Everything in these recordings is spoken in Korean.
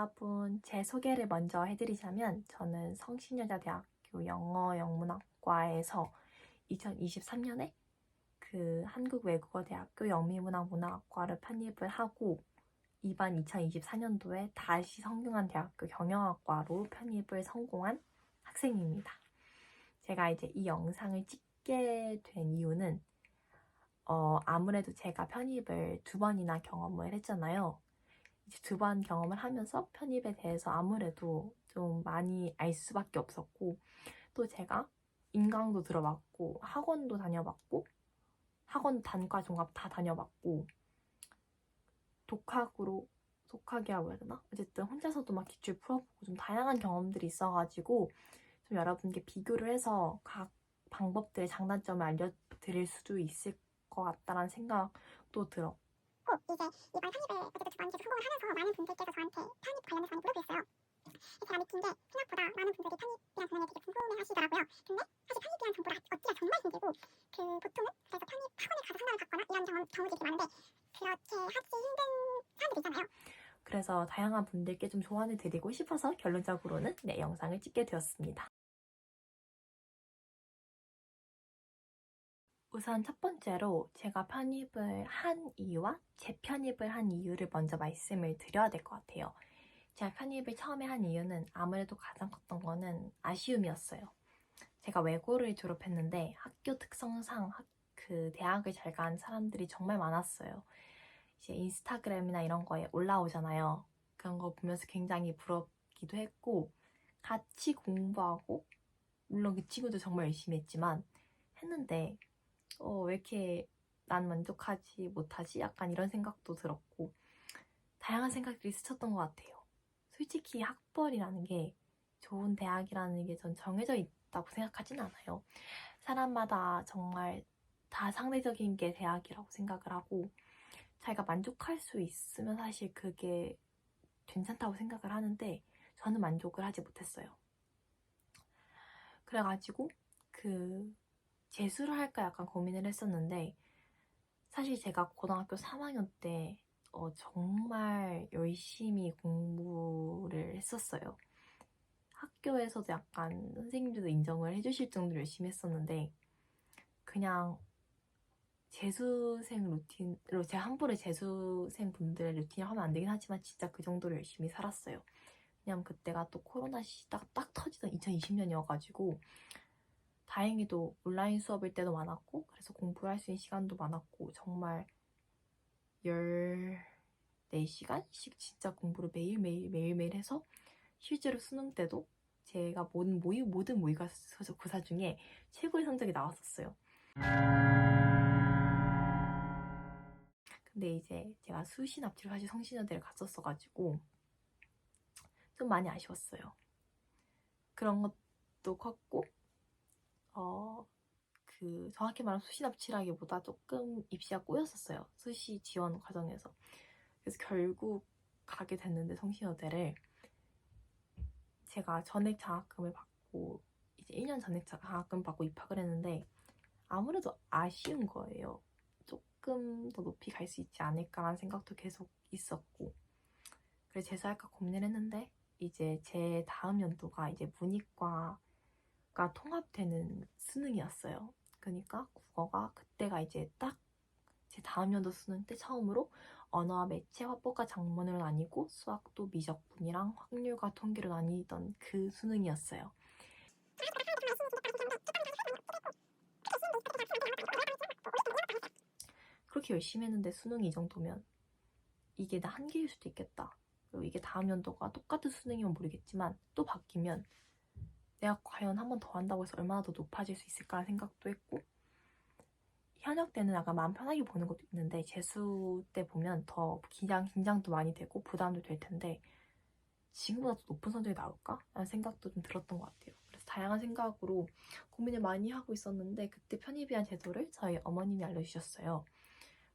여러분, 제 소개를 먼저 해드리자면 저는 성신여자대학교 영어영문학과에서 2023년에 그 한국외국어대학교 영미문화문화학과를 편입을 하고 이번 2024년도에 다시 성균관대학교 경영학과로 편입을 성공한 학생입니다. 제가 이제 이 영상을 찍게 된 이유는 아무래도 제가 편입을 2번이나 경험을 했잖아요. 이제 2번 경험을 하면서 편입에 대해서 아무래도 좀 많이 알 수밖에 없었고, 또 제가 인강도 들어봤고 학원도 다녀봤고 학원 단과 종합 다 다녀봤고 독학이라고 해야 되나? 어쨌든 혼자서도 막 기출 풀어보고 좀 다양한 경험들이 있어가지고 좀 여러분께 비교를 해서 각 방법들의 장단점을 알려드릴 수도 있을 것 같다라는 생각도 들어. 이제 이번 편입을 어쨌든 2번 계속 성공을 하면서 많은 분들께서 저한테 편입 관련해서 많이 물어보셨어요. 제가 느낀 게 생각보다 많은 분들이 편입이란 전형에 되게 궁금해 하시더라고요. 근데 사실 편입이란 정보가 얻기가 정말 힘들고 보통은 그래서 편입 학원에 가서 상담을 받거나 이런 경우들이 되게 많은데 그렇게 하기 힘든 사람들이 있잖아요. 그래서 다양한 분들께 좀 조언을 드리고 싶어서 결론적으로는 영상을 찍게 되었습니다. 우선 첫 번째로 제가 편입을 한 이유와 재편입을 한 이유를 먼저 말씀을 드려야 될 것 같아요. 제가 편입을 처음에 한 이유는 아무래도 가장 컸던 거는 아쉬움이었어요. 제가 외고를 졸업했는데 학교 특성상 그 대학을 잘 간 사람들이 정말 많았어요. 이제 인스타그램이나 이런 거에 올라오잖아요. 그런 거 보면서 굉장히 부럽기도 했고 같이 공부하고 물론 그 친구도 정말 열심히 했지만 했는데 왜 이렇게 난 만족하지 못하지? 약간 이런 생각도 들었고 다양한 생각들이 스쳤던 것 같아요. 솔직히 학벌이라는 게 좋은 대학이라는 게 전 정해져 있다고 생각하진 않아요. 사람마다 정말 다 상대적인 게 대학이라고 생각을 하고 자기가 만족할 수 있으면 사실 그게 괜찮다고 생각을 하는데 저는 만족을 하지 못했어요. 그래가지고 재수를 할까 약간 고민을 했었는데 사실 제가 고등학교 3학년 때 정말 열심히 공부를 했었어요. 학교에서도 약간 선생님들도 인정을 해주실 정도로 열심히 했었는데 그냥 재수생 루틴으로 제가 함부로 재수생 분들의 루틴을 하면 안 되긴 하지만 진짜 그 정도로 열심히 살았어요. 왜냐면 그때가 또 코로나 시작 딱 터지던 2020년이어가지고 다행히도 온라인 수업일 때도 많았고 그래서 공부를 할 수 있는 시간도 많았고 정말 14시간씩 진짜 공부를 매일매일 해서 실제로 수능 때도 제가 모든 모의고사 중에 최고의 성적이 나왔었어요. 근데 이제 제가 수시 납치를 사실 성신여대를 갔었어가지고 좀 많이 아쉬웠어요. 그런 것도 컸고 정확히 말하면 수시 납치라기보다 조금 입시가 꼬였었어요. 수시 지원 과정에서. 그래서 결국 가게 됐는데 성신여대를 제가 전액 장학금을 받고 이제 1년 전액 장학금 받고 입학을 했는데 아무래도 아쉬운 거예요. 조금 더 높이 갈 수 있지 않을까라는 생각도 계속 있었고 그래서 재수할까 고민을 했는데 이제 제 다음 연도가 이제 문이과가 통합되는 수능이었어요. 그러니까 국어가 그때가 이제 딱 제 다음 연도 수능 때 처음으로 언어와 매체, 화법과 작문으로 나뉘고 수학도 미적분이랑 확률과 통계로 나뉘던 그 수능이었어요. 그렇게 열심히 했는데 수능이 이 정도면 이게 나 한계일 수도 있겠다. 그리고 이게 다음 연도가 똑같은 수능이면 모르겠지만 또 바뀌면 내가 과연 한 번 더 한다고 해서 얼마나 더 높아질 수 있을까 생각도 했고 현역 때는 약간 마음 편하게 보는 것도 있는데 재수 때 보면 더 긴장도 많이 되고 부담도 될 텐데 지금보다 더 높은 성적이 나올까? 라는 생각도 좀 들었던 것 같아요. 그래서 다양한 생각으로 고민을 많이 하고 있었는데 그때 편입이란 제도를 저희 어머님이 알려주셨어요.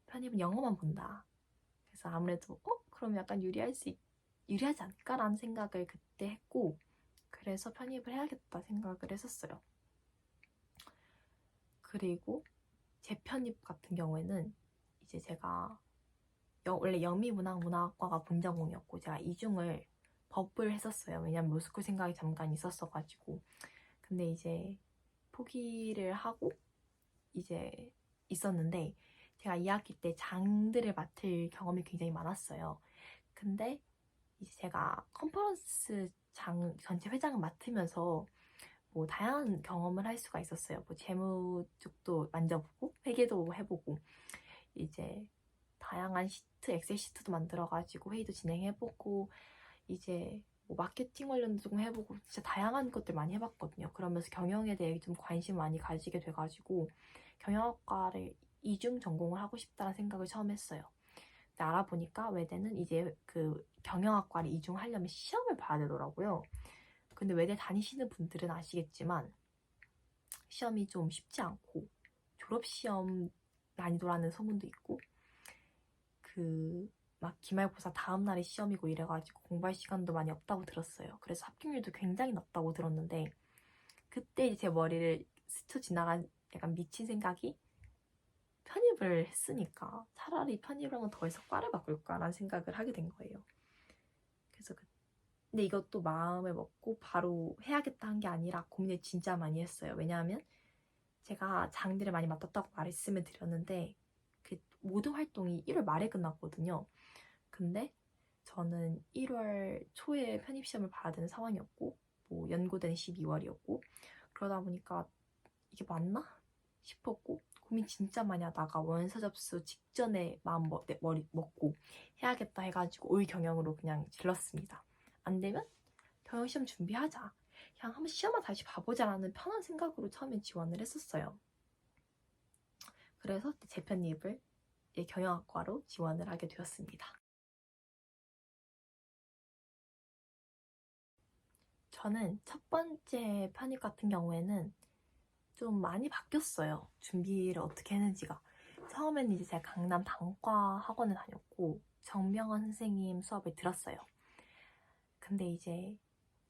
편입은 영어만 본다. 그래서 아무래도 그럼 약간 유리하지 않을까라는 생각을 그때 했고 그래서 편입을 해야겠다 생각을 했었어요. 그리고 재편입 같은 경우에는 이제 제가 원래 영미문학문화학과가 본전공이었고 제가 이중을 법을 했었어요. 왜냐면 로스쿨 생각이 잠깐 있었어가지고. 근데 이제 포기를 하고 이제 있었는데 제가 2학기 때 장들을 맡을 경험이 굉장히 많았어요. 근데 이제 제가 컨퍼런스 장 전체 회장을 맡으면서 뭐 다양한 경험을 할 수가 있었어요. 뭐 재무 쪽도 만져보고 회계도 해보고 이제 다양한 시트, 엑셀 시트도 만들어가지고 회의도 진행해보고 이제 뭐 마케팅 관련도 조금 해보고 진짜 다양한 것들 많이 해봤거든요. 그러면서 경영에 대해 좀 관심 많이 가지게 돼가지고 경영학과를 이중 전공을 하고 싶다는 생각을 처음 했어요. 근데 알아보니까 외대는 이제 그 경영학과를 이중하려면 시험을 봐야 되더라고요. 근데 외대 다니시는 분들은 아시겠지만 시험이 좀 쉽지 않고 졸업시험 난이도라는 소문도 있고 그 막 기말고사 다음 날이 시험이고 이래가지고 공부할 시간도 많이 없다고 들었어요. 그래서 합격률도 굉장히 낮다고 들었는데 그때 이제 제 머리를 스쳐 지나간 약간 미친 생각이 편입을 했으니까 차라리 편입을 하면 더 해서 과를 바꿀까라는 생각을 하게 된 거예요. 그래서 근데 이것도 마음을 먹고 바로 해야겠다 한 게 아니라 고민을 진짜 많이 했어요. 왜냐하면 제가 장들을 많이 맡았다고 말씀을 드렸는데 그 모든 활동이 1월 말에 끝났거든요. 근데 저는 1월 초에 편입시험을 봐야 되는 상황이었고 뭐 연고된 12월이었고 그러다 보니까 이게 맞나? 싶었고 고민 진짜 많이 하다가 원서 접수 직전에 머리 먹고 해야겠다 해가지고 올 경영으로 그냥 질렀습니다. 안 되면 경영시험 준비하자. 그냥 한번 시험만 다시 봐보자라는 편한 생각으로 처음에 지원을 했었어요. 그래서 재편입을 경영학과로 지원을 하게 되었습니다. 저는 첫 번째 편입 같은 경우에는 좀 많이 바뀌었어요. 준비를 어떻게 했는지가. 처음에는 이제 제가 강남 단과 학원을 다녔고 정명원 선생님 수업을 들었어요. 근데 이제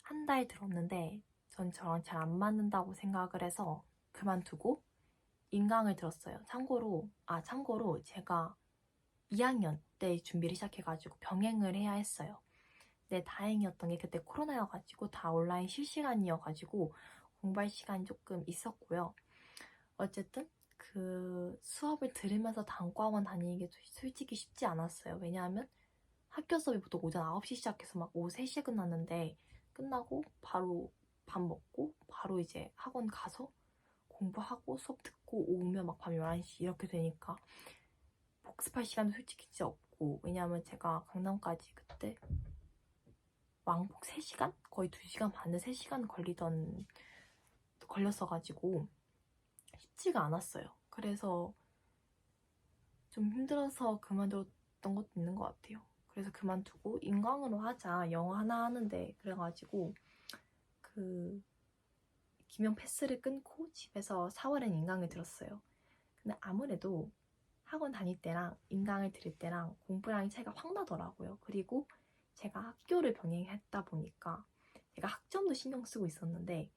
한 달 들었는데 전 저랑 잘 안 맞는다고 생각을 해서 그만두고 인강을 들었어요. 참고로 제가 2학년 때 준비를 시작해가지고 병행을 해야 했어요. 근데 다행이었던 게 그때 코로나여가지고 다 온라인 실시간이어가지고 공부할 시간이 조금 있었고요. 어쨌든 그 수업을 들으면서 단과학원 다니는 게 솔직히 쉽지 않았어요. 왜냐하면 학교 수업이 보통 오전 9시 시작해서 막 오후 3시에 끝났는데 끝나고 바로 밥 먹고 바로 이제 학원 가서 공부하고 수업 듣고 오면 막 밤 11시 이렇게 되니까 복습할 시간도 솔직히 진짜 없고 왜냐하면 제가 강남까지 그때 왕복 3시간? 거의 2시간 반에 3시간 걸렸어가지고 쉽지가 않았어요. 그래서 좀 힘들어서 그만뒀던 것도 있는 것 같아요. 그래서 그만두고 인강으로 하자. 영어 하나 하는데 그래가지고 그 기명 패스를 끊고 집에서 4월엔 인강을 들었어요. 근데 아무래도 학원 다닐 때랑 인강을 들을 때랑 공부량이 차이가 확 나더라고요. 그리고 제가 학교를 병행했다 보니까 제가 학점도 신경 쓰고 있었는데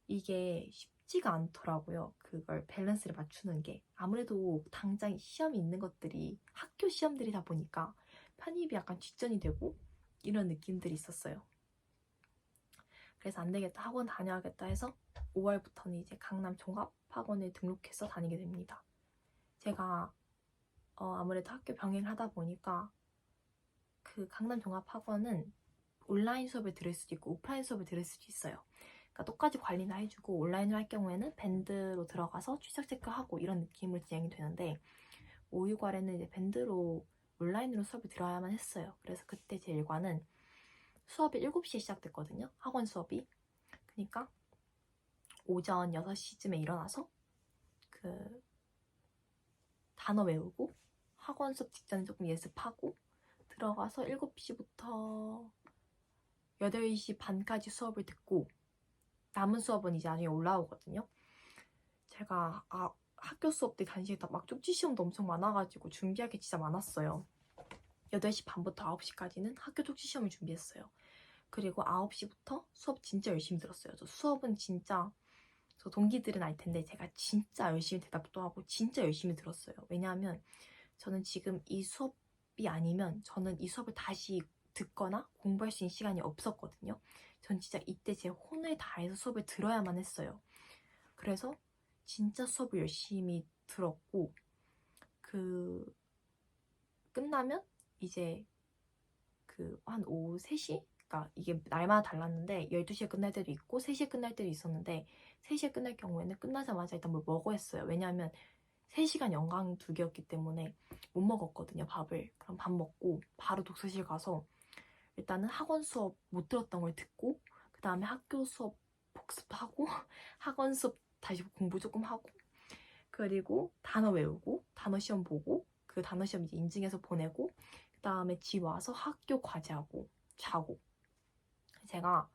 이게 쉽지가 않더라고요. 그걸 밸런스를 맞추는 게. 아무래도 당장 시험이 있는 것들이 학교 시험들이다 보니까 편입이 약간 뒷전이 되고 이런 느낌들이 있었어요. 그래서 안 되겠다. 학원 다녀야겠다 해서 5월부터는 이제 강남 종합학원에 등록해서 다니게 됩니다. 제가 아무래도 학교 병행을 하다 보니까 그 강남 종합학원은 온라인 수업을 들을 수도 있고 오프라인 수업을 들을 수도 있어요. 그러니까 똑같이 관리나 해주고 온라인으로 할 경우에는 밴드로 들어가서 출석 체크하고 이런 느낌으로 진행이 되는데 5, 6월에는 이제 밴드로 온라인으로 수업을 들어야만 했어요. 그래서 그때 제 일과는 수업이 7시에 시작됐거든요. 학원 수업이. 그러니까 오전 6시쯤에 일어나서 그 단어 외우고 학원 수업 직전에 조금 예습하고 들어가서 7시부터 8시 반까지 수업을 듣고 남은 수업은 이제 나중에 올라오거든요. 제가 학교 수업들 간식이 막 쪽지 시험도 엄청 많아가지고 준비할 게 진짜 많았어요. 8시 반부터 9시까지는 학교 쪽지 시험을 준비했어요. 그리고 9시부터 수업 진짜 열심히 들었어요. 저 수업은 진짜 저 동기들은 알 텐데 제가 진짜 열심히 대답도 하고 진짜 열심히 들었어요. 왜냐하면 저는 지금 이 수업이 아니면 저는 이 수업을 다시 듣거나 공부할 수 있는 시간이 없었거든요. 전 진짜 이때 제 혼을 다해서 수업을 들어야만 했어요. 그래서 진짜 수업을 열심히 들었고, 끝나면 이제 한 오후 3시? 그러니까 이게 날마다 달랐는데 12시에 끝날 때도 있고 3시에 끝날 때도 있었는데 3시에 끝날 경우에는 끝나자마자 일단 뭘 먹어야 했어요. 왜냐하면 3시간 연강 두기였기 때문에 못 먹었거든요, 밥을. 그럼 밥 먹고 바로 독서실 가서 일단은 학원 수업 못 들었던 걸 듣고 그 다음에 학교 수업 복습하고 학원 수업 다시 공부 조금 하고 그리고 단어 외우고 단어 시험 보고 그 단어 시험 이제 인증해서 보내고 그 다음에 집 와서 학교 과제하고 자고. 제가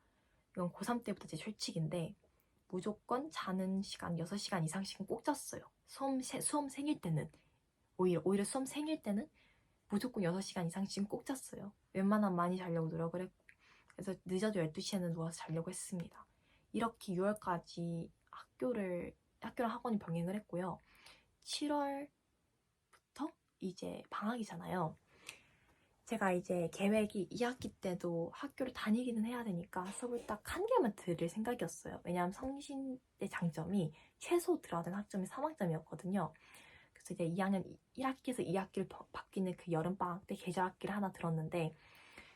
이건 고3 때부터 제 철칙인데 무조건 자는 시간 6시간 이상씩은 꼭 잤어요. 수험 생일 때는 오히려 수험 생일 때는 무조건 6시간 이상씩은 꼭 잤어요. 웬만하면 많이 자려고 노력을 했고 그래서 늦어도 12시에는 누워서 자려고 했습니다. 이렇게 6월까지 학교랑 학원이 병행을 했고요. 7월부터 이제 방학이잖아요. 제가 이제 계획이 2학기 때도 학교를 다니기는 해야 되니까 수업을 딱 한 개만 들을 생각이었어요. 왜냐하면 성신의 장점이 최소 들어야 되는 학점이 3학점이었거든요. 그래서 이제 2학년 1학기에서 2학기를 바뀌는 그 여름방학 때 계절학기를 하나 들었는데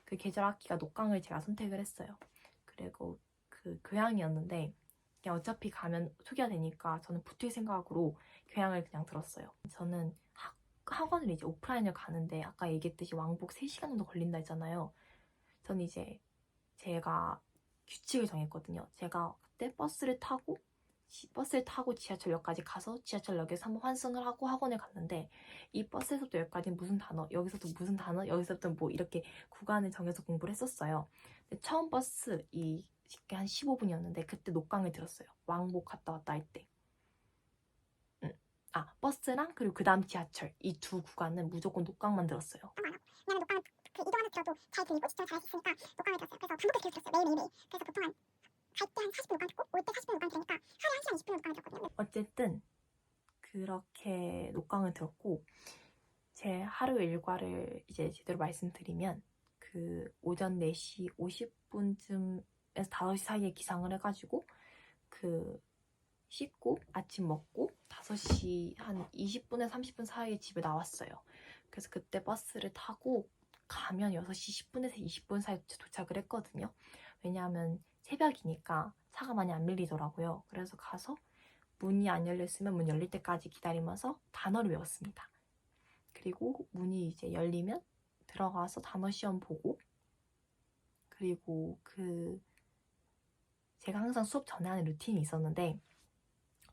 그 계절학기가 녹강을 제가 선택을 했어요. 그리고 그 교양이었는데 그냥 어차피 가면 초기화 되니까 저는 붙을 생각으로 교양을 그냥 들었어요. 저는 학원을 이제 오프라인을 가는데 아까 얘기했듯이 왕복 3시간 정도 걸린다 했잖아요. 저는 이제 제가 규칙을 정했거든요. 제가 그때 버스를 타고 지하철역까지 가서 지하철역에서 한번 환승을 하고 학원에 갔는데 이 버스에서부터 여기까지 무슨 단어, 여기서부터 무슨 단어, 여기서부터 뭐 이렇게 구간을 정해서 공부를 했었어요. 근데 처음 버스 한 15분이었는데 그때 녹강을 들었어요. 왕복 갔다 왔다 할 때. 버스랑 그리고 그 다음 지하철 이 두 구간은 무조건 녹강만 들었어요. 왜냐면 녹강은 그 이동하는 들어도 잘 들리고 집중 잘 할 수 있으니까 녹강을 들었어요. 그래서 반복해서 계속 들었어요. 매일매일. 그래서 보통 갈 때 한 40분 녹강 듣고 올 때 40분 녹강 들으니까 하루에 1시간 20분 녹강을 들었거든요. 어쨌든 그렇게 녹강을 들었고 제 하루 일과를 이제 제대로 말씀드리면 그 오전 4시 50분쯤에서 5시 사이에 기상을 해가지고 씻고 아침 먹고 5시 한 20분에서 30분 사이에 집에 나왔어요. 그래서 그때 버스를 타고 가면 6시 10분에서 20분 사이에 도착을 했거든요. 왜냐하면 새벽이니까 차가 많이 안 밀리더라고요. 그래서 가서 문이 안 열렸으면 문 열릴 때까지 기다리면서 단어를 외웠습니다. 그리고 문이 이제 열리면 들어가서 단어 시험 보고 그리고 제가 항상 수업 전에 하는 루틴이 있었는데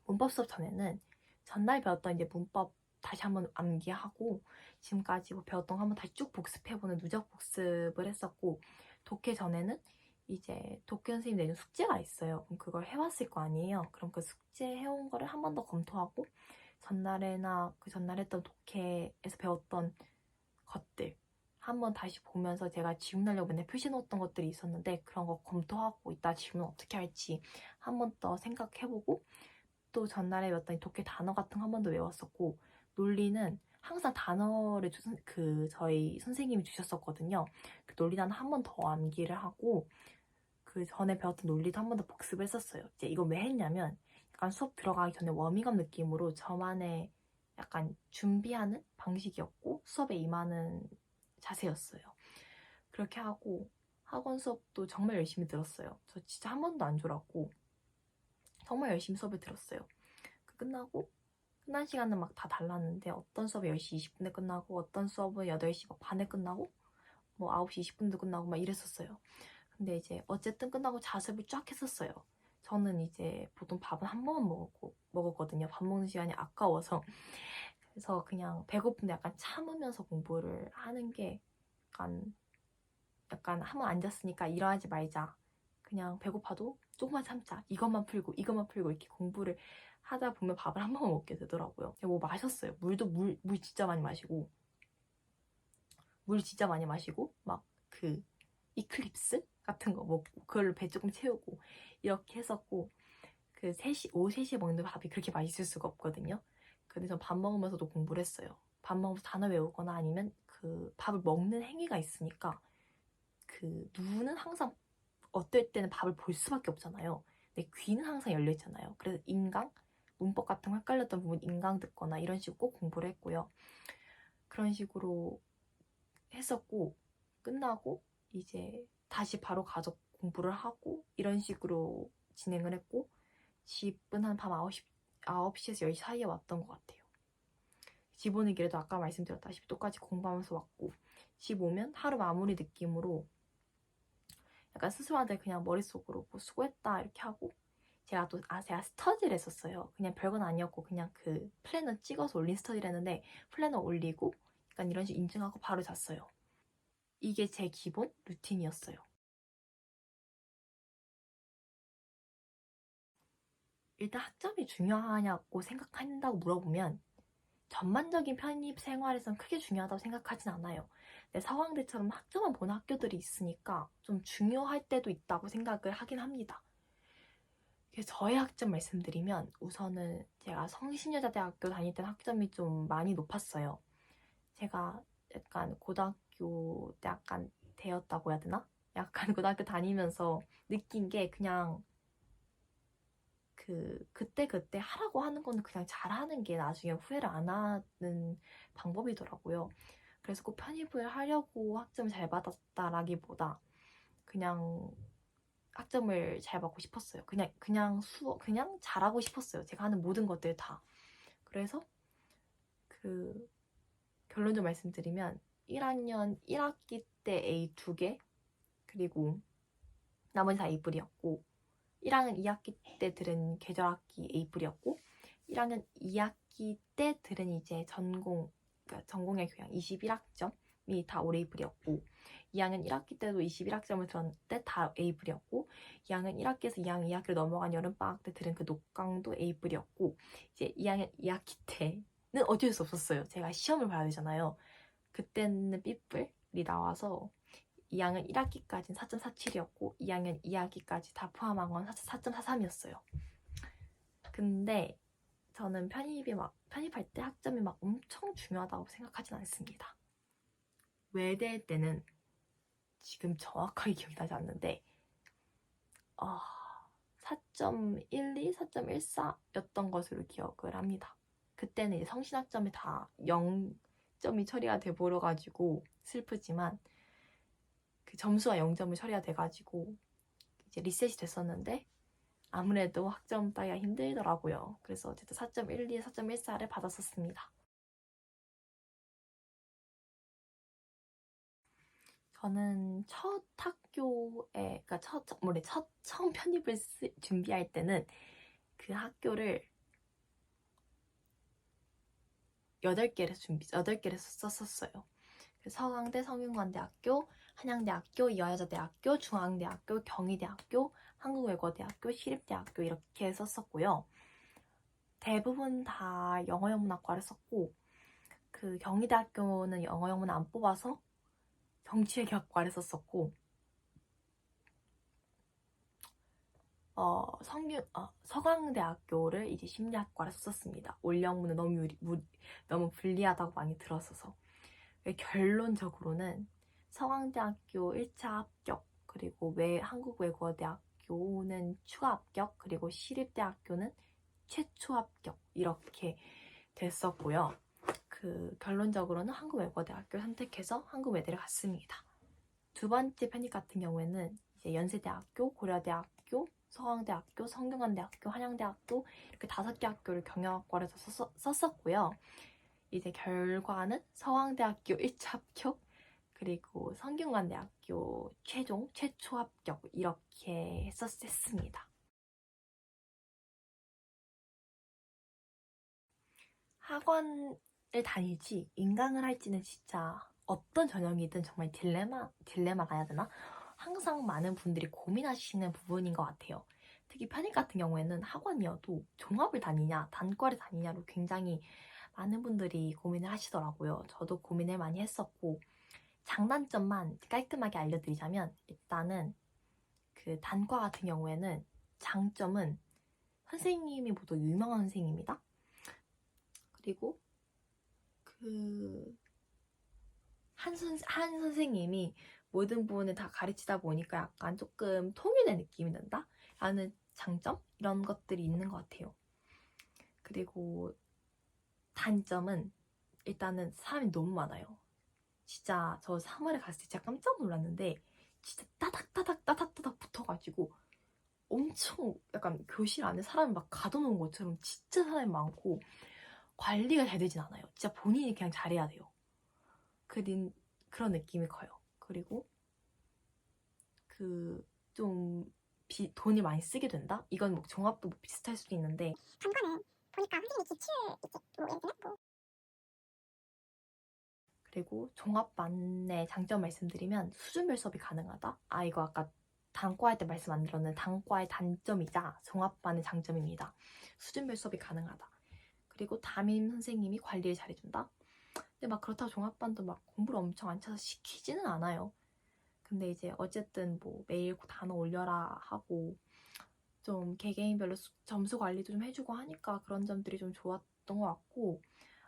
문법 수업 전에는 전날 배웠던 이제 문법 다시 한번 암기하고 지금까지 뭐 배웠던 거 한번 다시 쭉 복습해보는 누적 복습을 했었고 독해 전에는 이제 독해 선생님 내준 숙제가 있어요. 그럼 그걸 해왔을 거 아니에요. 그럼 그 숙제 해온 거를 한 번 더 검토하고 전날에나 그 전날 했던 독해에서 배웠던 것들 한번 다시 보면서 제가 질문하려고 맨날 표시 넣었던 것들이 있었는데 그런 거 검토하고 이따 질문 어떻게 할지 한 번 더 생각해보고 또 전날에 외웠던 독해 단어 같은 거 한 번 더 외웠었고 논리는 항상 단어를 저희 선생님이 주셨었거든요. 그 논리 단어 한 번 더 암기를 하고 그 전에 배웠던 논리도 한 번 더 복습을 했었어요. 이제 이거 왜 했냐면 약간 수업 들어가기 전에 워밍업 느낌으로 저만의 약간 준비하는 방식이었고 수업에 임하는 자세였어요. 그렇게 하고 학원 수업도 정말 열심히 들었어요. 저 진짜 한 번도 안 졸았고 정말 열심히 수업을 들었어요. 끝난 시간은 막 다 달랐는데 어떤 수업이 10시 20분에 끝나고 어떤 수업은 8시 반에 끝나고 뭐 9시 20분도 끝나고 막 이랬었어요. 근데 이제 어쨌든 끝나고 자습을 쫙 했었어요. 저는 이제 보통 밥은 한 번만 먹었거든요. 밥 먹는 시간이 아까워서. 그래서 그냥 배고픈데 약간 참으면서 공부를 하는 게 약간 한번 앉았으니까 일어나지 말자. 그냥 배고파도 조금만 참자. 이것만 풀고 이렇게 공부를 하다 보면 밥을 한 번만 먹게 되더라고요. 제가 뭐 마셨어요. 물 진짜 많이 마시고 막 이클립스 같은 거 먹고 그걸로 배 조금 채우고 이렇게 했었고 오후 3시에 먹는 밥이 그렇게 맛있을 수가 없거든요. 근데 전 밥 먹으면서도 공부를 했어요. 밥 먹으면서 단어 외우거나 아니면 밥을 먹는 행위가 있으니까 눈은 항상 어떨 때는 밥을 볼 수밖에 없잖아요. 근데 귀는 항상 열려 있잖아요. 그래서 인강, 문법 같은 거 헷갈렸던 부분 인강 듣거나 이런 식으로 꼭 공부를 했고요. 그런 식으로 했었고, 끝나고 이제 다시 바로 가서 공부를 하고 이런 식으로 진행을 했고, 집은 한 밤 9시에서 10시 사이에 왔던 것 같아요. 집 오는 길에도 아까 말씀드렸다시피 똑같이 공부하면서 왔고, 집 오면 하루 마무리 느낌으로 약간 스스로한테 그냥 머릿속으로 뭐 수고했다 이렇게 하고, 제가 스터디를 했었어요. 그냥 별건 아니었고 그냥 그 플래너 찍어서 올린 스터디를 했는데, 플래너 올리고 약간 이런 식으로 인증하고 바로 잤어요. 이게 제 기본 루틴이었어요. 일단 학점이 중요하냐고 생각한다고 물어보면 전반적인 편입 생활에선 크게 중요하다고 생각하진 않아요. 근데 서강대처럼 학점만 보는 학교들이 있으니까 좀 중요할 때도 있다고 생각을 하긴 합니다. 그래서 저의 학점 말씀드리면, 우선은 제가 성신여자대학교 다닐 때 학점이 좀 많이 높았어요. 제가 약간 고등학교 때 약간 되었다고 해야 되나? 약간 고등학교 다니면서 느낀 게, 그냥 그때 하라고 하는 거는 그냥 잘하는 게 나중에 후회를 안 하는 방법이더라고요. 그래서 꼭 편입을 하려고 학점을 잘 받았다라기보다 그냥 학점을 잘 받고 싶었어요. 그냥 잘하고 싶었어요. 제가 하는 모든 것들 다. 그래서 결론적으로 말씀드리면 1학년 1학기 때 A 2개, 그리고 나머지 다 A뿔이었고, 1학년 2학기 때 들은 계절학기 A뿔이었고, 1학년 2학기 때 들은 이제 그러니까 전공의 교양 21학점이 다 올 A뿔이었고, 2학년 1학기 때도 21학점을 들었는데 다 A뿔이었고, 2학년 1학기에서 2학년 2학기로 넘어간 여름방학 때 들은 그 녹강도 A뿔이었고, 이제 2학년 2학기 때는 어쩔 수 없었어요. 제가 시험을 봐야 되잖아요. 그때는 B뿔이 나와서 2학년 1학기까지는 4.47이었고 2학년 2학기까지 다 포함한 건 4.43이었어요. 근데 저는 편입할 때 학점이 막 엄청 중요하다고 생각하진 않습니다. 외대 때는 지금 정확하게 기억이 나지 않는데 4.12, 4.14였던 것으로 기억을 합니다. 그때는 이제 성신학점이 다 0점이 처리가 돼버려가지고 슬프지만, 그 점수가 0점을 처리가 돼가지고 이제 리셋이 됐었는데, 아무래도 학점 따기가 힘들더라고요. 그래서 어쨌든 4.12, 4.14를 받았었습니다. 저는 첫 학교에, 그러니까 처음 편입을 준비할 때는 그 학교를 8개를 썼었어요. 서강대, 성균관대학교, 한양대학교, 여자대학교, 중앙대학교, 경희대학교, 한국외국어대학교, 시립대학교 이렇게 썼었고요. 대부분 다 영어영문학과를 썼고, 그 경희대학교는 영어영문 안 뽑아서 정치외교학과를 썼었고, 서강대학교를 이제 심리학과를 썼었습니다. 올 영문은 너무 불리하다고 많이 들었어서. 결론적으로는 서강대학교 1차 합격, 그리고 한국외국어대학교는 추가 합격, 그리고 시립대학교는 최초 합격, 이렇게 됐었고요. 결론적으로는 한국외국어대학교 선택해서 한국외대를 갔습니다. 두 번째 편입 같은 경우에는 이제 연세대학교, 고려대학교, 서강대학교, 성균관대학교, 한양대학교 이렇게 5개 학교를 경영학과를 썼었고요. 이제 결과는 서강대학교 1차 합격, 그리고 성균관대학교 최초 합격, 이렇게 했습니다. 학원을 다닐지 인강을 할지는 진짜 어떤 전형이든 정말 딜레마가 해야 되나? 항상 많은 분들이 고민하시는 부분인 것 같아요. 특히 편입 같은 경우에는 학원이어도 종합을 다니냐, 단과를 다니냐로 굉장히 많은 분들이 고민을 하시더라고요. 저도 고민을 많이 했었고, 장단점만 깔끔하게 알려드리자면, 일단은 그 단과 같은 경우에는 장점은 선생님이 모두 유명한 선생님이다. 그리고 한 선생님이 모든 부분을 다 가르치다 보니까 약간 조금 통일된 느낌이 든다? 라는 장점? 이런 것들이 있는 것 같아요. 그리고 단점은 일단은 사람이 너무 많아요. 진짜 저 3월에 갔을 때 진짜 깜짝 놀랐는데 진짜 따닥따닥 붙어가지고 엄청 약간 교실 안에 사람이 막 가둬놓은 것처럼 진짜 사람이 많고 관리가 잘 되진 않아요. 진짜 본인이 그냥 잘해야 돼요. 그런 느낌이 커요. 그리고 좀 돈이 많이 쓰게 된다? 이건 뭐 종합도 뭐 비슷할 수도 있는데 단과는 보니까 선생님이 기출 이제 뭐 예를 들면 뭐 그리고 종합반의 장점 말씀드리면 수준별 수업이 가능하다? 이거 아까 단과할 때 말씀 안 드렸는데 단과의 단점이자 종합반의 장점입니다. 수준별 수업이 가능하다. 그리고 담임 선생님이 관리를 잘해준다? 근데 막 그렇다고 종합반도 막 공부를 엄청 안 쳐서 시키지는 않아요. 근데 이제 어쨌든 뭐 매일 단어 올려라 하고 좀 개개인별로 점수 관리도 좀 해주고 하니까 그런 점들이 좀 좋았던 것 같고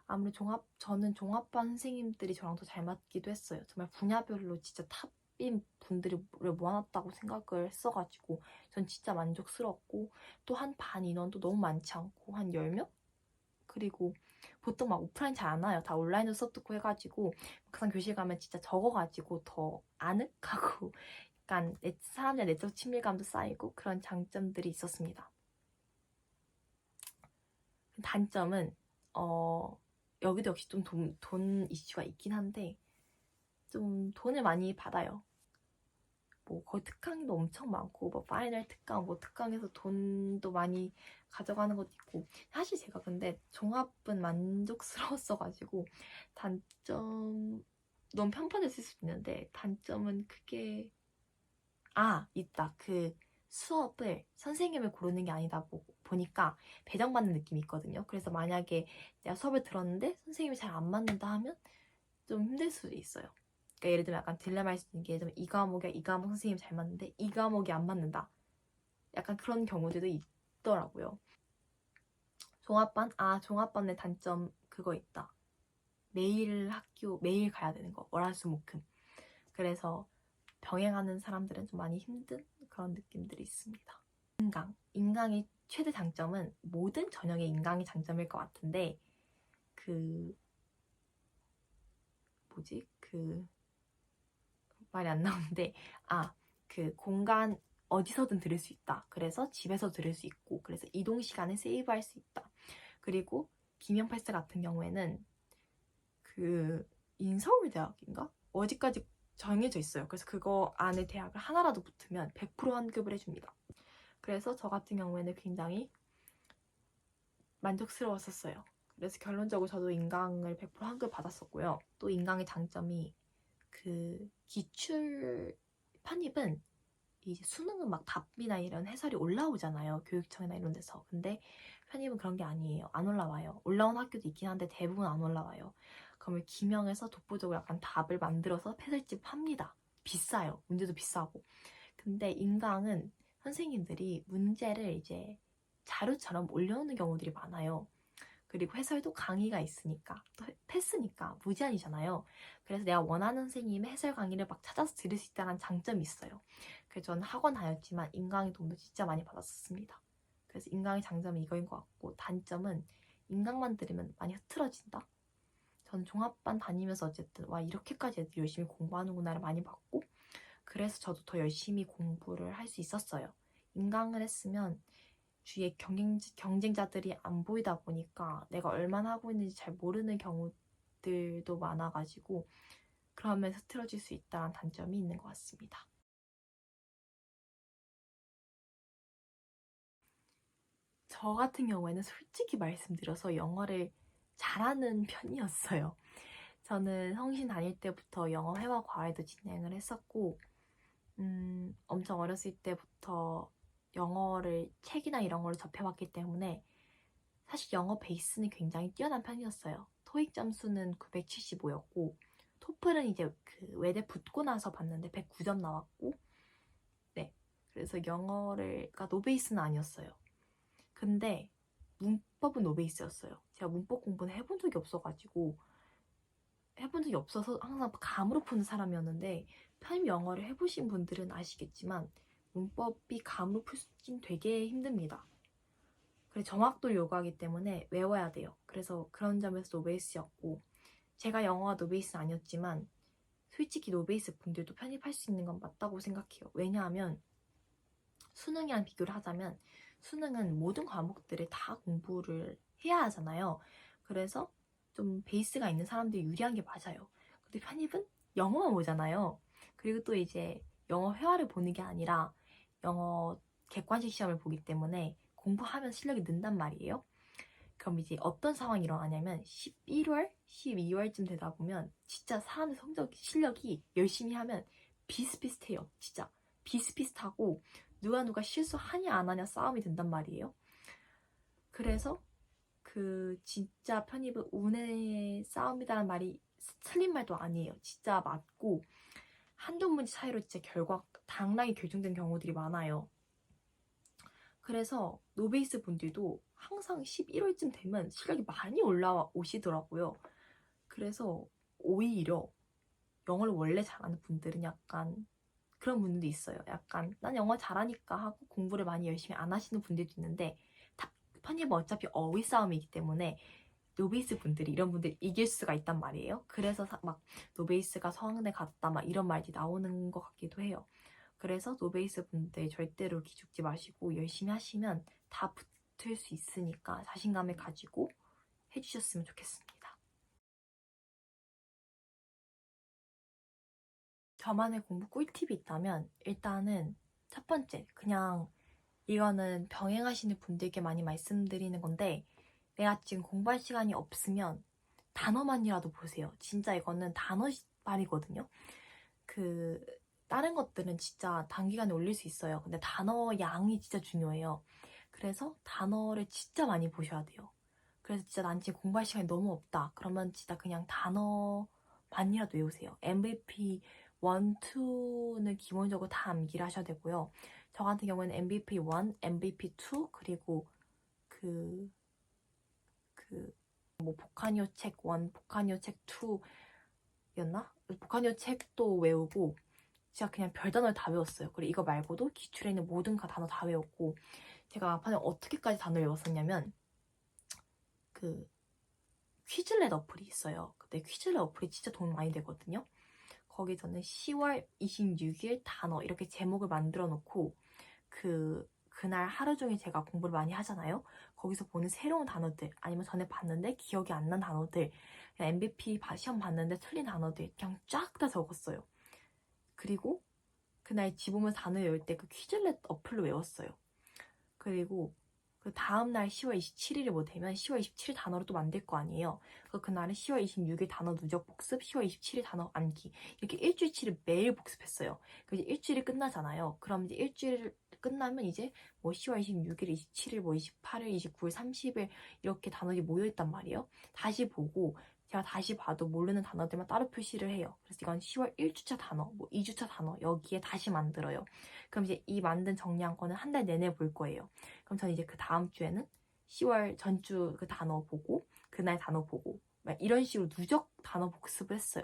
아무래도 저는 종합반 선생님들이 저랑 더 잘 맞기도 했어요. 정말 분야별로 진짜 탑인 분들을 모아놨다고 생각을 했어가지고 전 진짜 만족스러웠고 또 한 반 인원도 너무 많지 않고 한 10명? 그리고 보통 막 오프라인 잘 안 와요. 다 온라인으로 수업 듣고 해가지고 막상 교실 가면 진짜 적어가지고 더 아늑하고 약간 사람들 내적 친밀감도 쌓이고 그런 장점들이 있었습니다. 단점은 여기도 역시 좀 돈 이슈가 있긴 한데 좀 돈을 많이 받아요. 뭐 거의 특강도 엄청 많고 뭐 파이널 특강 뭐 특강에서 돈도 많이 가져가는 것도 있고 사실 제가 근데 종합은 만족스러웠어가지고 단점 너무 편파됐을 수도 있는데 단점은 크게 있다. 수업을 선생님을 고르는 게 아니다 보니까 배정받는 느낌이 있거든요. 그래서 만약에 내가 수업을 들었는데 선생님이 잘 안 맞는다 하면 좀 힘들 수도 있어요. 그러니까 예를 들면 약간 딜레마일 수 있는 게 예를 들면 이 과목에 이 과목 선생님이 잘 맞는데 이 과목이 안 맞는다. 약간 그런 경우들도 있더라고요. 종합반의 단점 그거 있다. 매일 가야 되는 거. 월화수목금. 그래서 병행하는 사람들은 좀 많이 힘든 그런 느낌들이 있습니다. 인강의 최대 장점은 모든 전형의 인강이 장점일 것 같은데 말이 안 나오는데 공간 어디서든 들을 수 있다. 그래서 집에서 들을 수 있고 그래서 이동 시간을 세이브할 수 있다. 그리고 김영팔사 같은 경우에는 인서울대학인가? 어디까지 정해져 있어요. 그래서 그거 안에 대학을 하나라도 붙으면 100% 환급을 해줍니다. 그래서 저 같은 경우에는 굉장히 만족스러웠었어요. 그래서 결론적으로 저도 인강을 100% 환급 받았었고요. 또 인강의 장점이 기출 편입은 이제 수능은 막 답이나 이런 해설이 올라오잖아요. 교육청이나 이런 데서. 근데 편입은 그런 게 아니에요. 안 올라와요. 올라온 학교도 있긴 한데 대부분 안 올라와요. 그러면 기명에서 독보적으로 약간 답을 만들어서 패설집 합니다. 비싸요. 문제도 비싸고. 근데 인강은 선생님들이 문제를 이제 자료처럼 올려놓는 경우들이 많아요. 그리고 해설도 강의가 있으니까 또 패스니까 무제한이잖아요. 그래서 내가 원하는 선생님의 해설 강의를 막 찾아서 들을 수 있다는 장점이 있어요. 그래서 저는 학원 다녔지만 인강의 도움도 진짜 많이 받았었습니다. 그래서 인강의 장점은 이거인 것 같고 단점은 인강만 들으면 많이 흐트러진다. 저는 종합반 다니면서 어쨌든 이렇게까지 애들이 열심히 공부하는구나를 많이 봤고 그래서 저도 더 열심히 공부를 할 수 있었어요. 인강을 했으면 주위에 경쟁자들이 안 보이다 보니까 내가 얼마나 하고 있는지 잘 모르는 경우들도 많아가지고 그러면서 틀어질 수 있다는 단점이 있는 것 같습니다. 저 같은 경우에는 솔직히 말씀드려서 영어를 잘하는 편이었어요. 저는 성신 다닐 때부터 영어 회화 과외도 진행을 했었고 엄청 어렸을 때부터 영어를 책이나 이런 걸로 접해왔기 때문에 사실 영어 베이스는 굉장히 뛰어난 편이었어요. 토익 점수는 975였고 토플은 이제 외대 붙고 나서 봤는데 109점 나왔고 네, 그래서 영어가 노베이스는 아니었어요. 근데 문법은 노베이스였어요. 제가 문법 공부는 해본 적이 없어서 항상 감으로 푸는 사람이었는데 편입 영어를 해보신 분들은 아시겠지만 문법이 감을 풀긴 되게 힘듭니다. 그래 정확도를 요구하기 때문에 외워야 돼요. 그래서 그런 점에서 노베이스였고, 제가 영어가 노베이스는 아니었지만 솔직히 노베이스 분들도 편입할 수 있는 건 맞다고 생각해요. 왜냐하면 수능이랑 비교를 하자면 수능은 모든 과목들을 다 공부를 해야 하잖아요. 그래서 좀 베이스가 있는 사람들이 유리한 게 맞아요. 근데 편입은 영어만 보잖아요. 그리고 또 이제 영어 회화를 보는 게 아니라 영어 객관식 시험을 보기 때문에 공부하면 실력이 는단 말이에요. 그럼 이제 어떤 상황이 일어나냐면 11월, 12월쯤 되다 보면 진짜 사람의 성적 실력이 열심히 하면 비슷비슷해요. 진짜 비슷비슷하고 누가 실수하냐 안 하냐 싸움이 된단 말이에요. 그래서 그 진짜 편입은 운의 싸움이라는 말이 틀린 말도 아니에요. 진짜 맞고 한두 문제 차이로 진짜 결과 당락이 결정된 경우들이 많아요. 그래서 노베이스 분들도 항상 11월쯤 되면 실력이 많이 올라오시더라고요. 그래서 오히려 영어를 원래 잘하는 분들은 약간 그런 분들도 있어요. 약간 난 영어 잘하니까 하고 공부를 많이 열심히 안 하시는 분들도 있는데, 편입은 어차피 어휘 싸움이기 때문에 노베이스 분들이 이런 분들 이길 수가 있단 말이에요. 그래서 막 노베이스가 서강대 같다 막 이런 말이 나오는 것 같기도 해요. 그래서 노베이스 분들 절대로 기죽지 마시고 열심히 하시면 다 붙을 수 있으니까 자신감을 가지고 해주셨으면 좋겠습니다. 저만의 공부 꿀팁이 있다면 일단은 첫 번째, 그냥 이거는 병행하시는 분들께 많이 말씀드리는 건데, 내가 지금 공부할 시간이 없으면 단어만이라도 보세요. 진짜 이거는 단어말이거든요. 그 다른 것들은 진짜 단기간에 올릴 수 있어요. 근데 단어 양이 진짜 중요해요. 그래서 단어를 진짜 많이 보셔야 돼요. 그래서 진짜 난 지금 공부할 시간이 너무 없다. 그러면 진짜 그냥 단어만이라도 외우세요. MVP 1, 2는 기본적으로 다 암기를 하셔야 되고요. 저 같은 경우에는 MVP 1, MVP 2, 그리고 뭐 보카니오 책 1, 보카니오 책 2였나? 보카니오 책도 외우고 진짜 그냥 별단어를 다 외웠어요. 그리고 이거 말고도 기출에 있는 모든 단어 다 외웠고, 제가 막판에 어떻게까지 단어를 외웠었냐면 그 퀴즐렛 어플이 있어요. 근데 퀴즐렛 어플이 진짜 도움 많이 되거든요. 거기서는 10월 26일 단어 이렇게 제목을 만들어 놓고 그날 하루 종일 제가 공부를 많이 하잖아요. 거기서 보는 새로운 단어들, 아니면 전에 봤는데 기억이 안 난 단어들, MVP 시험 봤는데 틀린 단어들 그냥 쫙 다 적었어요. 그리고 그날 집 오면서 단어 외울 때 그 퀴즐렛 어플로 외웠어요. 그리고 그 다음날 10월 27일이 뭐 되면 10월 27일 단어를 또 만들 거 아니에요. 그래서 그날은 10월 26일 단어 누적 복습, 10월 27일 단어 암기, 이렇게 일주일치를 매일 복습했어요. 그래서 일주일이 끝나잖아요. 그럼 이제 일주일 끝나면 이제 뭐 10월 26일, 27일, 뭐 28일, 29일, 30일 이렇게 단어들이 모여있단 말이에요. 다시 보고 제가 다시 봐도 모르는 단어들만 따로 표시를 해요. 그래서 이건 10월 1주차 단어, 뭐 2주차 단어 여기에 다시 만들어요. 그럼 이제 이 만든 정리한 거는 한 달 내내 볼 거예요. 그럼 저는 이제 그 다음 주에는 10월 전주 그 단어 보고 그날 단어 보고 막 이런 식으로 누적 단어 복습을 했어요.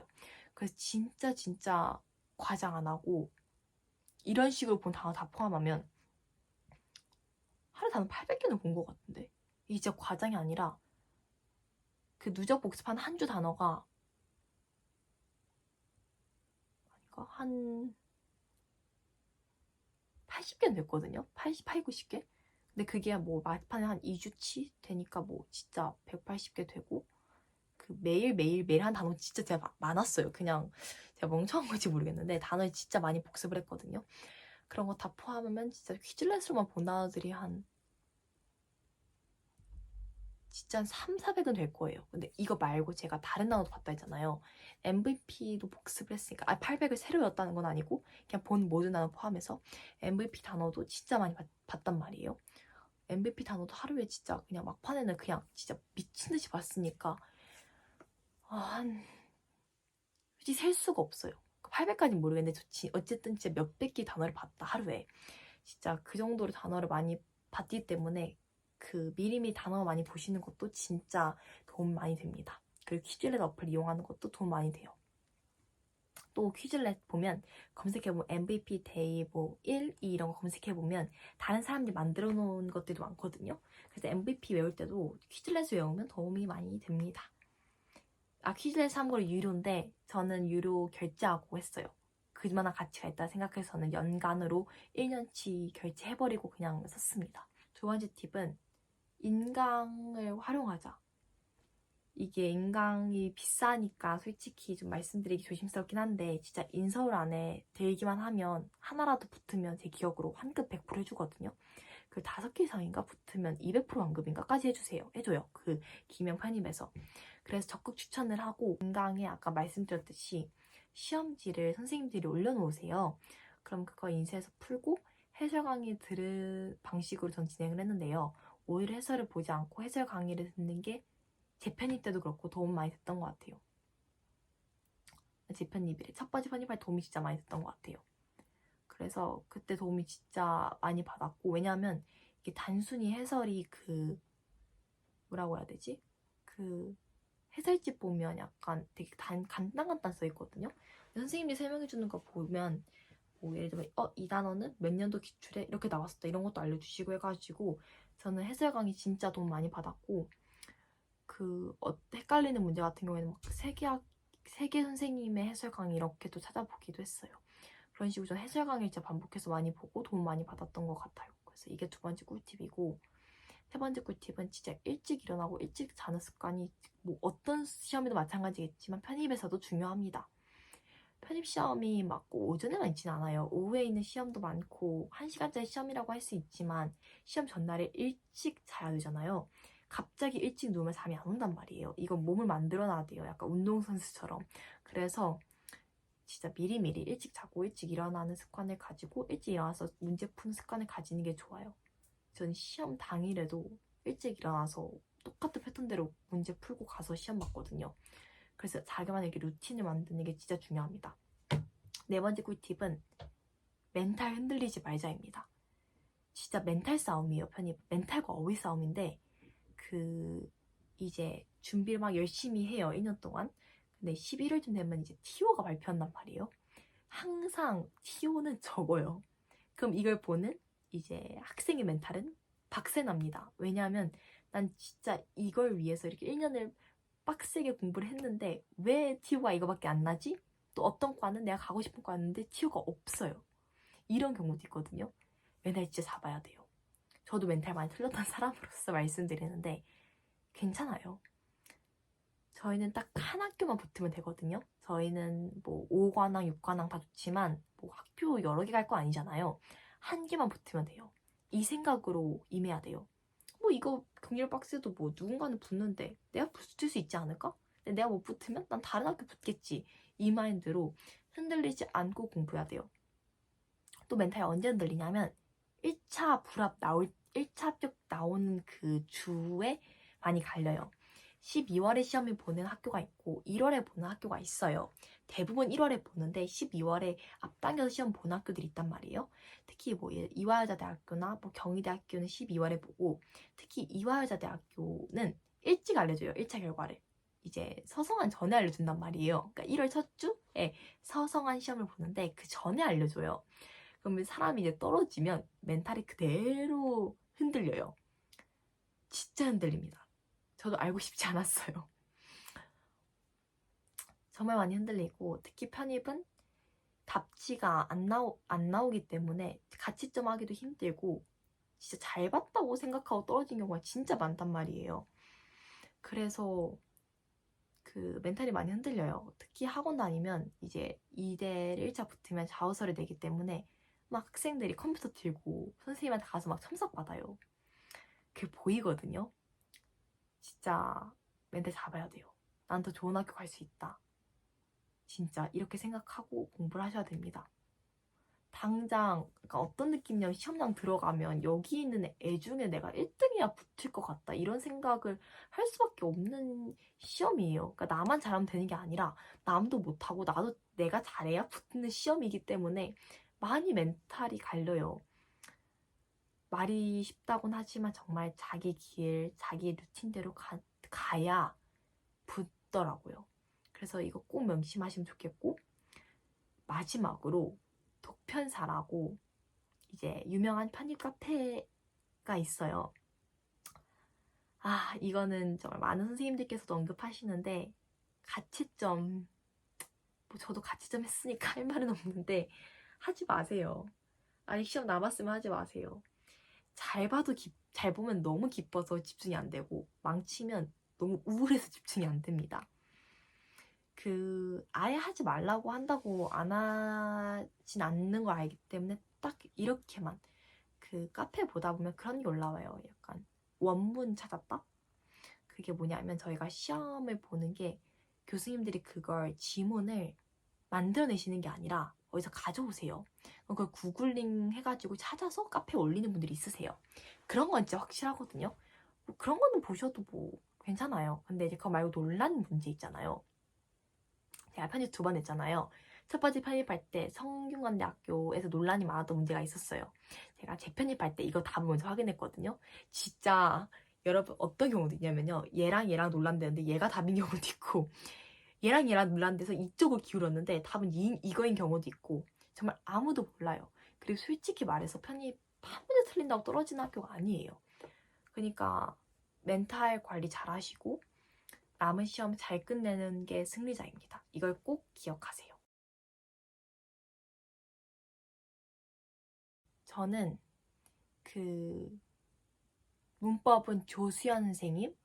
그래서 진짜 과장 안 하고 이런 식으로 본 단어 다 포함하면 하루 단어 800개는 본 것 같은데, 이게 진짜 과장이 아니라 그 누적 복습한 한 주 단어가 한 80개는 됐거든요. 88, 90개? 근데 그게 뭐 막판에 한 2주치 되니까 뭐 진짜 180개 되고, 그 매일 한 단어 진짜 제가 많았어요. 그냥 제가 멍청한 건지 모르겠는데 단어를 진짜 많이 복습을 했거든요. 그런 거 다 포함하면 진짜 퀴즐렛으로만 본 단어들이 진짜 한 3, 400은 될 거예요. 근데 이거 말고 제가 다른 단어도 봤다 했잖아요. MVP도 복습을 했으니까 800을 새로 외웠다는 건 아니고 그냥 본 모든 단어 포함해서 MVP 단어도 진짜 많이 봤단 말이에요. MVP 단어도 하루에 진짜 그냥 막판에는 그냥 진짜 미친 듯이 봤으니까 한 솔직히 셀 수가 없어요. 800까지는 모르겠는데 어쨌든 진짜 몇백 개 단어를 봤다 하루에. 진짜 그 정도로 단어를 많이 봤기 때문에 그 미리미리 단어 많이 보시는 것도 진짜 도움 많이 됩니다. 그리고 퀴즈렛 어플 이용하는 것도 도움 많이 돼요. 또 퀴즐렛 보면 검색해보면 MVP 데이 뭐 1, 2 이런 거 검색해보면 다른 사람들이 만들어 놓은 것들도 많거든요. 그래서 MVP 외울 때도 퀴즐렛 외우면 도움이 많이 됩니다. 퀴즐렛 참고로 유료인데 저는 유료 결제하고 했어요. 그만한 가치가 있다 생각해서는 연간으로 1년치 결제해버리고 그냥 썼습니다. 두 번째 팁은 인강을 활용하자. 이게 인강이 비싸니까 솔직히 좀 말씀드리기 조심스럽긴 한데 진짜 인서울 안에 들기만 하면 하나라도 붙으면 제 기억으로 환급 100% 해주거든요. 그 5개 이상인가 붙으면 200% 환급인가까지 해줘요. 그 기명 편입에서. 그래서 적극 추천을 하고 인강에 아까 말씀드렸듯이 시험지를 선생님들이 올려놓으세요. 그럼 그거 인쇄해서 풀고 해설 강의 들은 방식으로 전 진행을 했는데요. 오히려 해설을 보지 않고 해설 강의를 듣는 게 재편입 때도 그렇고 도움 많이 됐던 것 같아요. 재편입이래. 첫 번째 편입할 도움이 진짜 많이 됐던 것 같아요. 그래서 그때 도움이 진짜 많이 받았고 왜냐하면 이게 단순히 해설이 뭐라고 해야 되지? 해설집 보면 약간 되게 간단간단 써있거든요. 선생님이 설명해주는 거 보면 뭐 예를 들면 이 단어는 몇 년도 기출에 이렇게 나왔었다 이런 것도 알려주시고 해가지고 저는 해설 강의 진짜 도움 많이 받았고 헷갈리는 문제 같은 경우에는 막 세계 선생님의 해설 강의 이렇게도 찾아보기도 했어요. 그런 식으로 저는 해설 강의를 진짜 반복해서 많이 보고 도움 많이 받았던 것 같아요. 그래서 이게 두 번째 꿀팁이고 세 번째 꿀팁은 진짜 일찍 일어나고 일찍 자는 습관이 뭐 어떤 시험에도 마찬가지겠지만 편입에서도 중요합니다. 편입 시험이 막 오전에만 있진 않아요. 오후에 있는 시험도 많고 1시간짜리 시험이라고 할 수 있지만 시험 전날에 일찍 자야 되잖아요. 갑자기 일찍 누우면 잠이 안 온단 말이에요. 이건 몸을 만들어놔야 돼요. 약간 운동선수처럼. 그래서 진짜 미리미리 일찍 자고 일찍 일어나는 습관을 가지고 일찍 일어나서 문제 푸는 습관을 가지는 게 좋아요. 전 시험 당일에도 일찍 일어나서 똑같은 패턴대로 문제 풀고 가서 시험 봤거든요. 그래서 자기만의 이렇게 루틴을 만드는 게 진짜 중요합니다. 네 번째 꿀팁은 멘탈 흔들리지 말자입니다. 진짜 멘탈 싸움이에요. 편입 멘탈과 어휘 싸움인데 이제 준비를 막 열심히 해요. 1년 동안. 근데 11월쯤 되면 이제 TO가 발표한단 말이에요. 항상 TO는 적어요. 그럼 이걸 보는 이제 학생의 멘탈은 박살납니다. 왜냐하면 난 진짜 이걸 위해서 이렇게 1년을 빡세게 공부를 했는데 왜 TO가 이거밖에 안 나지? 또 어떤 과는 내가 가고 싶은 과였는데 TO가 없어요. 이런 경우도 있거든요. 멘탈 진짜 잡아야 돼요. 저도 멘탈 많이 틀렸던 사람으로서 말씀드리는데 괜찮아요. 저희는 딱 한 학교만 붙으면 되거든요. 저희는 뭐 5관왕, 6관왕 다 좋지만 뭐 학교 여러 개 갈 거 아니잖아요. 한 개만 붙으면 돼요. 이 생각으로 임해야 돼요. 뭐 이거 경률 박스도 뭐 누군가는 붙는데 내가 붙을 수 있지 않을까? 근데 내가 못 붙으면 난 다른 학교 붙겠지. 이 마인드로 흔들리지 않고 공부해야 돼요. 또 멘탈이 언제 흔들리냐면 1차 합격 나오는 그 주에 많이 갈려요. 12월에 시험을 보는 학교가 있고 1월에 보는 학교가 있어요. 대부분 1월에 보는데 12월에 앞당겨서 시험 보는 학교들이 있단 말이에요. 특히 뭐 이화여자대학교나 뭐 경희대학교는 12월에 보고 특히 이화여자대학교는 일찍 알려줘요. 1차 결과를. 이제 서성한 전에 알려준단 말이에요. 그러니까 1월 첫 주에 서성한 시험을 보는데 그 전에 알려줘요. 그러면 사람이 이제 떨어지면 멘탈이 그대로 흔들려요. 진짜 흔들립니다. 저도 알고 싶지 않았어요. 정말 많이 흔들리고 특히 편입은 답지가 안 나오기 때문에 가치점 하기도 힘들고 진짜 잘 봤다고 생각하고 떨어진 경우가 진짜 많단 말이에요. 그래서 멘탈이 많이 흔들려요. 특히 학원 다니면 이제 2대를 1차 붙으면 자소서를 내기 때문에 막 학생들이 컴퓨터 들고 선생님한테 가서 막 첨삭받아요. 그게 보이거든요. 진짜 멘탈 잡아야 돼요. 난 더 좋은 학교 갈 수 있다. 진짜 이렇게 생각하고 공부를 하셔야 됩니다. 당장 그러니까 어떤 느낌이냐면 시험장 들어가면 여기 있는 애 중에 내가 1등이야 붙을 것 같다 이런 생각을 할 수밖에 없는 시험이에요. 그러니까 나만 잘하면 되는 게 아니라 남도 못하고 나도 내가 잘해야 붙는 시험이기 때문에 많이 멘탈이 갈려요. 말이 쉽다곤 하지만 정말 자기 길, 자기 루틴대로 가야 붙더라고요. 그래서 이거 꼭 명심하시면 좋겠고 마지막으로 독편사라고 이제 유명한 편입 카페가 있어요. 이거는 정말 많은 선생님들께서도 언급하시는데 가채점, 뭐 저도 가채점 했으니까 할 말은 없는데 하지 마세요. 아직 시험 남았으면 하지 마세요. 잘 보면 너무 기뻐서 집중이 안 되고 망치면 너무 우울해서 집중이 안 됩니다. 아예 하지 말라고 한다고 안 하진 않는 걸 알기 때문에 딱 이렇게만 카페 보다 보면 그런 게 올라와요. 약간 원문 찾았다? 그게 뭐냐면 저희가 시험을 보는 게 교수님들이 그걸 지문을 만들어내시는 게 아니라 어디서 가져오세요. 그걸 구글링 해가지고 찾아서 카페에 올리는 분들이 있으세요. 그런 건 진짜 확실하거든요. 뭐 그런 거는 보셔도 뭐 괜찮아요. 근데 이제 그거 말고 논란 문제 있잖아요. 제가 편집 2번 했잖아요. 첫 번째 편입할 때 성균관대학교에서 논란이 많았던 문제가 있었어요. 제가 재편입할 때 이거 답을 먼저 확인했거든요. 진짜 여러분 어떤 경우도 있냐면요. 얘랑 논란되는데 얘가 답인 경우도 있고 얘랑 논란돼서 이쪽을 기울였는데 답은 이거인 경우도 있고 정말 아무도 몰라요. 그리고 솔직히 말해서 편입 한 문제 틀린다고 떨어지는 학교가 아니에요. 그러니까 멘탈 관리 잘 하시고 남은 시험 잘 끝내는 게 승리자입니다. 이걸 꼭 기억하세요. 저는 문법은 조수연 선생님,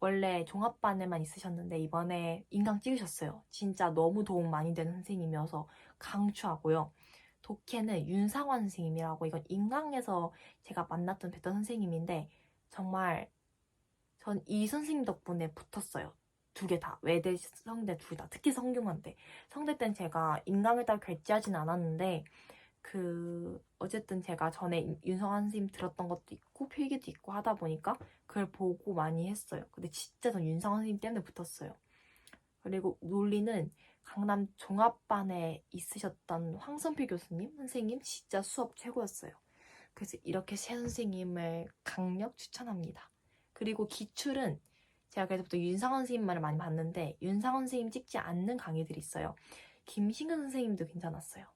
원래 종합반에만 있으셨는데 이번에 인강 찍으셨어요. 진짜 너무 도움 많이 되는 선생님이어서 강추하고요. 독해는 윤상환 선생님이라고, 이건 인강에서 제가 만났던 뵀던 선생님인데 정말 전 이 선생님 덕분에 붙었어요. 2개 다. 외대, 성대 2개 다. 특히 성균관대. 성대 땐 제가 인강을 따로 결제하진 않았는데 어쨌든 제가 전에 윤성환 선생님 들었던 것도 있고 필기도 있고 하다 보니까 그걸 보고 많이 했어요. 근데 진짜 전 윤성환 선생님 때문에 붙었어요. 그리고 논리는 강남 종합반에 있으셨던 황선필 교수님, 선생님 진짜 수업 최고였어요. 그래서 이렇게 세 선생님을 강력 추천합니다. 그리고 기출은 제가 그래서부터 윤상원 선생님 말을 많이 봤는데 윤상원 선생님 찍지 않는 강의들이 있어요. 김신근 선생님도 괜찮았어요.